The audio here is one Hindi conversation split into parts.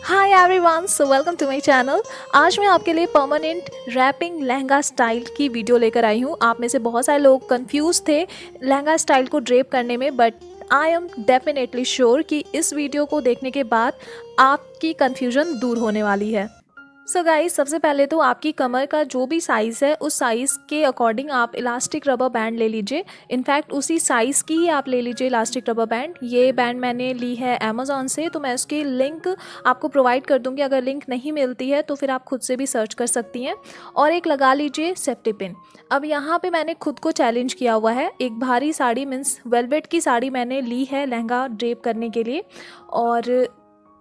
Hi everyone, so welcome to my channel. आज मैं आपके लिए परमानेंट रैपिंग लहंगा स्टाइल की वीडियो लेकर आई हूँ। आप में से बहुत सारे लोग कंफ्यूज थे लहंगा स्टाइल को ड्रेप करने में, but I am definitely sure कि इस वीडियो को देखने के बाद आपकी कन्फ्यूजन दूर होने वाली है। सो गाइस, सबसे पहले तो आपकी कमर का जो भी साइज़ है उस साइज़ के अकॉर्डिंग आप इलास्टिक रबर बैंड ले लीजिए। इनफैक्ट उसी साइज़ की ही आप ले लीजिए इलास्टिक रबर बैंड। ये बैंड मैंने ली है अमेज़ॉन से, तो मैं उसकी लिंक आपको प्रोवाइड कर दूंगी। अगर लिंक नहीं मिलती है तो फिर आप खुद से भी सर्च कर सकती हैं। और एक लगा लीजिए सेफ्टी पिन। अब यहाँ पे मैंने खुद को चैलेंज किया हुआ है। एक भारी साड़ी मीन्स वेलवेट की साड़ी मैंने ली है लहंगा ड्रेप करने के लिए, और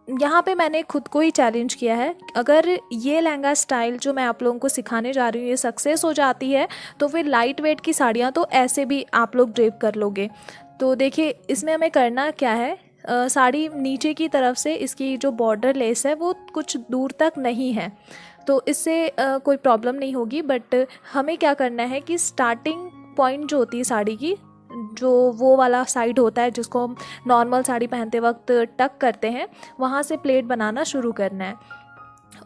यहाँ पे मैंने खुद को ही चैलेंज किया है। अगर ये लहंगा स्टाइल जो मैं आप लोगों को सिखाने जा रही हूँ ये सक्सेस हो जाती है तो फिर लाइट वेट की साड़ियाँ तो ऐसे भी आप लोग ड्रेप कर लोगे। तो देखिए, इसमें हमें करना क्या है, साड़ी नीचे की तरफ से इसकी जो बॉर्डर लेस है वो कुछ दूर तक नहीं है, तो इससे कोई प्रॉब्लम नहीं होगी। बट हमें क्या करना है कि स्टार्टिंग पॉइंट जो होती है साड़ी की, जो वो वाला साइड होता है जिसको हम नॉर्मल साड़ी पहनते वक्त टक करते हैं, वहाँ से प्लेट बनाना शुरू करना है।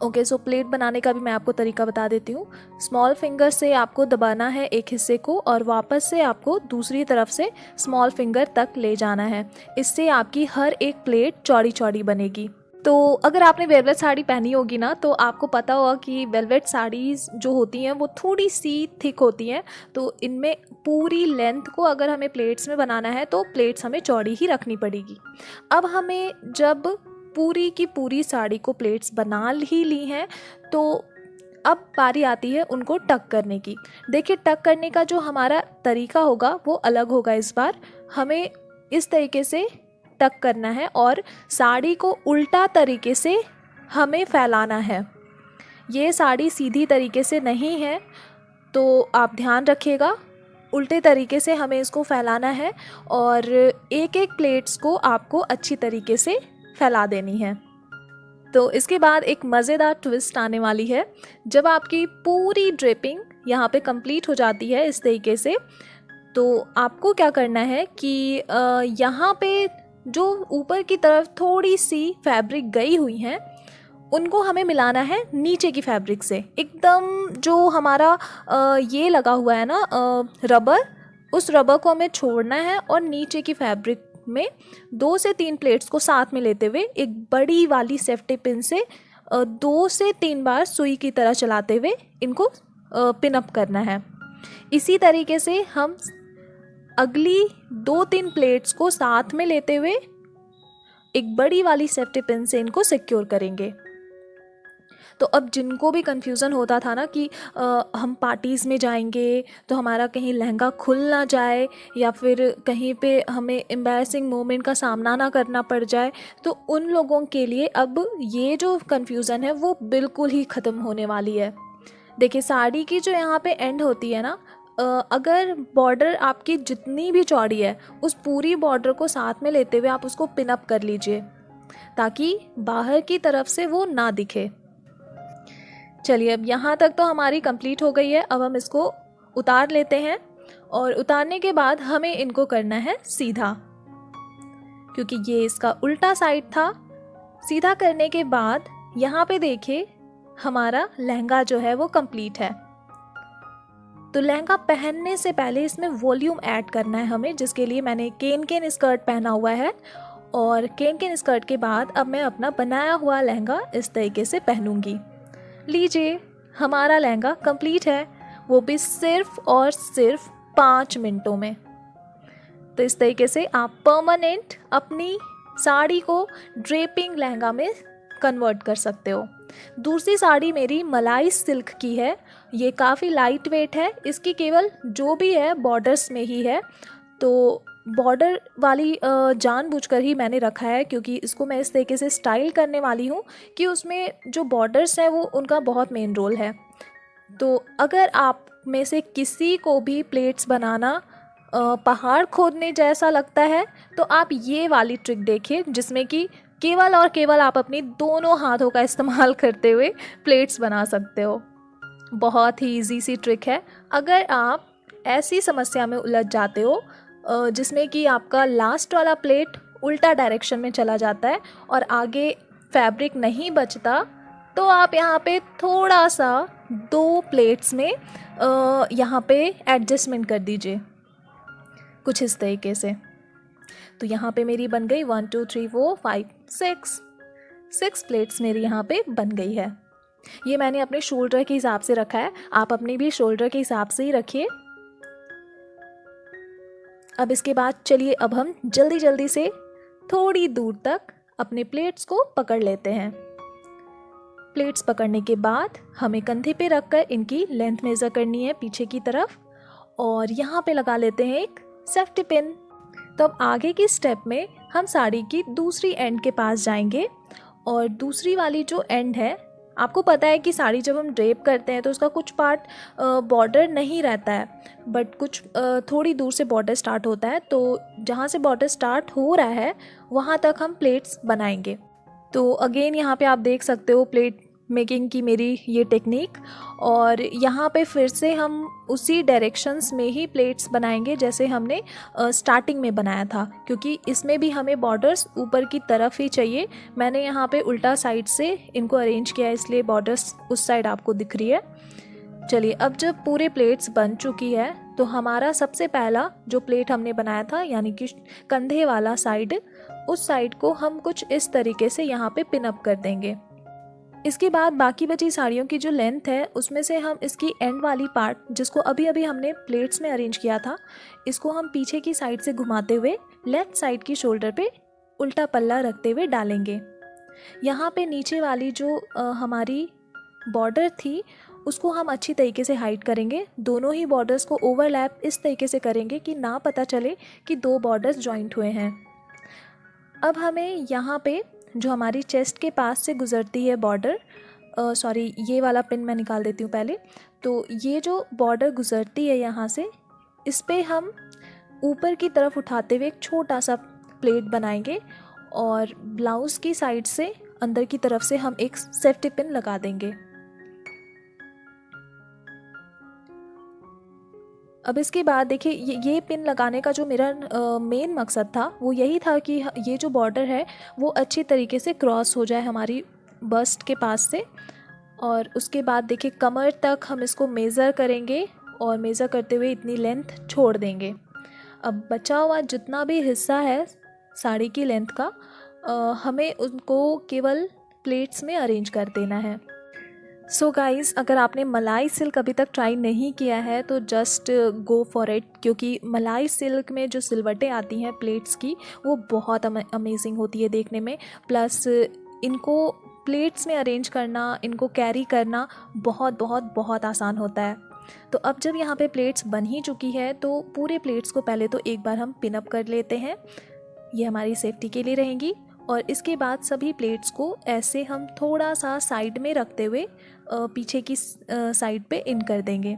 ओके, सो प्लेट बनाने का भी मैं आपको तरीका बता देती हूँ। स्मॉल फिंगर से आपको दबाना है एक हिस्से को और वापस से आपको दूसरी तरफ से स्मॉल फिंगर तक ले जाना है। इससे आपकी हर एक प्लेट चौड़ी चौड़ी बनेगी। तो अगर आपने वेलवेट साड़ी पहनी होगी ना, तो आपको पता होगा कि वेलवेट साड़ीज़ जो होती हैं वो थोड़ी सी थिक होती हैं। तो इनमें पूरी लेंथ को अगर हमें प्लेट्स में बनाना है तो प्लेट्स हमें चौड़ी ही रखनी पड़ेगी। अब हमें जब पूरी की पूरी साड़ी को प्लेट्स बना ही ली हैं तो अब बारी आती है उनको टक करने की। देखिए, टक करने का जो हमारा तरीका होगा वो अलग होगा। इस बार हमें इस तरीके से टक करना है और साड़ी को उल्टा तरीके से हमें फैलाना है। ये साड़ी सीधी तरीके से नहीं है, तो आप ध्यान रखिएगा। उल्टे तरीके से हमें इसको फैलाना है और एक एक प्लेट्स को आपको अच्छी तरीके से फैला देनी है। तो इसके बाद एक मज़ेदार ट्विस्ट आने वाली है। जब आपकी पूरी ड्रेपिंग यहाँ पे कंप्लीट हो जाती है इस तरीके से, तो आपको क्या करना है कि यहाँ पे जो ऊपर की तरफ थोड़ी सी फैब्रिक गई हुई हैं उनको हमें मिलाना है नीचे की फैब्रिक से। एकदम जो हमारा ये लगा हुआ है ना रबर, उस रबर को हमें छोड़ना है और नीचे की फैब्रिक में 2 से 3 प्लेट्स को साथ में लेते हुए एक बड़ी वाली सेफ्टी पिन से 2 से 3 बार सुई की तरह चलाते हुए इनको पिन अप करना है। इसी तरीके से हम अगली 2-3 प्लेट्स को साथ में लेते हुए एक बड़ी वाली सेफ्टी पिन से इनको सिक्योर करेंगे। तो अब जिनको भी कन्फ्यूज़न होता था ना कि हम पार्टीज़ में जाएंगे तो हमारा कहीं लहंगा खुल ना जाए या फिर कहीं पे हमें एम्बैरसिंग मोमेंट का सामना ना करना पड़ जाए, तो उन लोगों के लिए अब ये जो कन्फ्यूज़न है वो बिल्कुल ही ख़त्म होने वाली है। देखिए, साड़ी की जो यहाँ पे एंड होती है ना, अगर बॉर्डर आपकी जितनी भी चौड़ी है उस पूरी बॉर्डर को साथ में लेते हुए आप उसको पिन अप कर लीजिए ताकि बाहर की तरफ से वो ना दिखे। चलिए, अब यहाँ तक तो हमारी कंप्लीट हो गई है। अब हम इसको उतार लेते हैं और उतारने के बाद हमें इनको करना है सीधा, क्योंकि ये इसका उल्टा साइड था। सीधा करने के बाद यहाँ पे देखिए हमारा लहंगा जो है वो कंप्लीट है। तो लहंगा पहनने से पहले इसमें वॉल्यूम ऐड करना है हमें, जिसके लिए मैंने केन केन स्कर्ट पहना हुआ है। और केन केन स्कर्ट के बाद अब मैं अपना बनाया हुआ लहंगा इस तरीके से पहनूंगी। लीजिए, हमारा लहंगा कंप्लीट है, वो भी सिर्फ और सिर्फ 5 मिनटों में। तो इस तरीके से आप परमानेंट अपनी साड़ी को ड्रेपिंग लहंगा में कन्वर्ट कर सकते हो। दूसरी साड़ी मेरी मलाई सिल्क की है। ये काफ़ी लाइट वेट है। इसकी केवल जो भी है बॉर्डर्स में ही है, तो बॉर्डर वाली जानबूझकर ही मैंने रखा है, क्योंकि इसको मैं इस तरीके से स्टाइल करने वाली हूँ कि उसमें जो बॉर्डर्स हैं वो उनका बहुत मेन रोल है। तो अगर आप में से किसी को भी प्लेट्स बनाना पहाड़ खोदने जैसा लगता है तो आप ये वाली ट्रिक देखिए, जिसमें कि केवल और केवल आप अपनी दोनों हाथों का इस्तेमाल करते हुए प्लेट्स बना सकते हो। बहुत ही इजी सी ट्रिक है। अगर आप ऐसी समस्या में उलझ जाते हो जिसमें कि आपका लास्ट वाला प्लेट उल्टा डायरेक्शन में चला जाता है और आगे फैब्रिक नहीं बचता तो आप यहाँ पे थोड़ा सा 2 प्लेट्स में यहाँ पे एडजस्टमेंट कर दीजिए कुछ इस तरीके से। तो यहाँ पे मेरी बन गई 1 2 3 4 5 6 प्लेट्स मेरी यहाँ पे बन गई है। ये मैंने अपने शोल्डर के हिसाब से रखा है, आप अपने भी शोल्डर के हिसाब से ही रखिए। अब इसके बाद चलिए अब हम जल्दी जल्दी से थोड़ी दूर तक अपने प्लेट्स को पकड़ लेते हैं। प्लेट्स पकड़ने के बाद हमें कंधे पे रखकर इनकी लेंथ मेज़र करनी है पीछे की तरफ, और यहाँ पे लगा लेते हैं एक सेफ्टी पिन। तो अब आगे की स्टेप में हम साड़ी की दूसरी एंड के पास जाएंगे, और दूसरी वाली जो एंड है, आपको पता है कि साड़ी जब हम ड्रेप करते हैं तो उसका कुछ पार्ट बॉर्डर नहीं रहता है, बट कुछ थोड़ी दूर से बॉर्डर स्टार्ट होता है। तो जहाँ से बॉर्डर स्टार्ट हो रहा है वहाँ तक हम प्लेट्स बनाएंगे। तो अगेन यहाँ पे आप देख सकते हो प्लेट मेकिंग की मेरी ये टेक्निक, और यहाँ पे फिर से हम उसी डायरेक्शंस में ही प्लेट्स बनाएंगे जैसे हमने स्टार्टिंग में बनाया था, क्योंकि इसमें भी हमें बॉर्डर्स ऊपर की तरफ ही चाहिए। मैंने यहाँ पे उल्टा साइड से इनको अरेंज किया है, इसलिए बॉर्डर्स उस साइड आपको दिख रही है। चलिए अब जब पूरे प्लेट्स बन चुकी है तो हमारा सबसे पहला जो प्लेट हमने बनाया था यानी कि कंधे वाला साइड, उस साइड को हम कुछ इस तरीके से यहाँ पे पिन अप कर देंगे। इसके बाद बाकी बची साड़ियों की जो लेंथ है उसमें से हम इसकी एंड वाली पार्ट, जिसको अभी अभी हमने प्लेट्स में अरेंज किया था, इसको हम पीछे की साइड से घुमाते हुए लेफ्ट साइड की शोल्डर पे उल्टा पल्ला रखते हुए डालेंगे। यहाँ पे नीचे वाली जो हमारी बॉर्डर थी उसको हम अच्छी तरीके से हाइड करेंगे। दोनों ही बॉर्डर्स को ओवरलैप इस तरीके से करेंगे कि ना पता चले कि 2 बॉर्डर्स जॉइंट हुए हैं। अब हमें यहाँ पे जो हमारी चेस्ट के पास से गुज़रती है बॉर्डर, सॉरी ये वाला पिन मैं निकाल देती हूँ पहले। तो ये जो बॉर्डर गुज़रती है यहाँ से, इस पे हम ऊपर की तरफ उठाते हुए एक छोटा सा प्लेट बनाएंगे, और ब्लाउज़ की साइड से अंदर की तरफ से हम एक सेफ्टी पिन लगा देंगे। अब इसके बाद देखिए ये पिन लगाने का जो मेरा मेन मकसद था वो यही था कि ये जो बॉर्डर है वो अच्छी तरीके से क्रॉस हो जाए हमारी बस्ट के पास से। और उसके बाद देखिए कमर तक हम इसको मेज़र करेंगे, और मेज़र करते हुए इतनी लेंथ छोड़ देंगे। अब बचा हुआ जितना भी हिस्सा है साड़ी की लेंथ का, हमें उनको केवल प्लेट्स में अरेंज कर देना है। सो गाइज़, अगर आपने मलाई सिल्क अभी तक ट्राई नहीं किया है तो जस्ट गो फॉर इट, क्योंकि मलाई सिल्क में जो सिलवटें आती हैं प्लेट्स की वो बहुत अमेजिंग होती है देखने में। प्लस इनको प्लेट्स में अरेंज करना, इनको कैरी करना बहुत बहुत बहुत आसान होता है। तो अब जब यहाँ पे प्लेट्स बन ही चुकी है तो पूरे प्लेट्स को पहले तो एक बार हम पिन अप कर लेते हैं, ये हमारी सेफ्टी के लिए रहेंगी। और इसके बाद सभी प्लेट्स को ऐसे हम थोड़ा सा साइड में रखते हुए पीछे की साइड पे इन कर देंगे।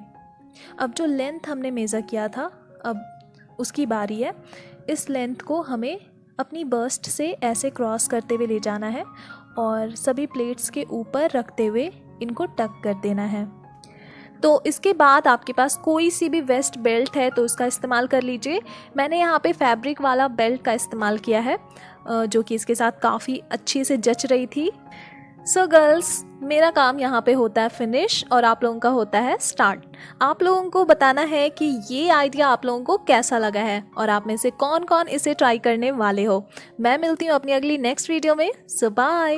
अब जो लेंथ हमने मेज़र किया था अब उसकी बारी है। इस लेंथ को हमें अपनी बस्ट से ऐसे क्रॉस करते हुए ले जाना है और सभी प्लेट्स के ऊपर रखते हुए इनको टक कर देना है। तो इसके बाद आपके पास कोई सी भी वेस्ट बेल्ट है तो उसका इस्तेमाल कर लीजिए। मैंने यहाँ पे फैब्रिक वाला बेल्ट का इस्तेमाल किया है जो कि इसके साथ काफ़ी अच्छी से जच रही थी। सो गर्ल्स, मेरा काम यहाँ पे होता है फिनिश और आप लोगों का होता है स्टार्ट। आप लोगों को बताना है कि ये आइडिया आप लोगों को कैसा लगा है और आप में से कौन कौन इसे ट्राई करने वाले हो। मैं मिलती हूँ अपनी अगली नेक्स्ट वीडियो में। सो बाय।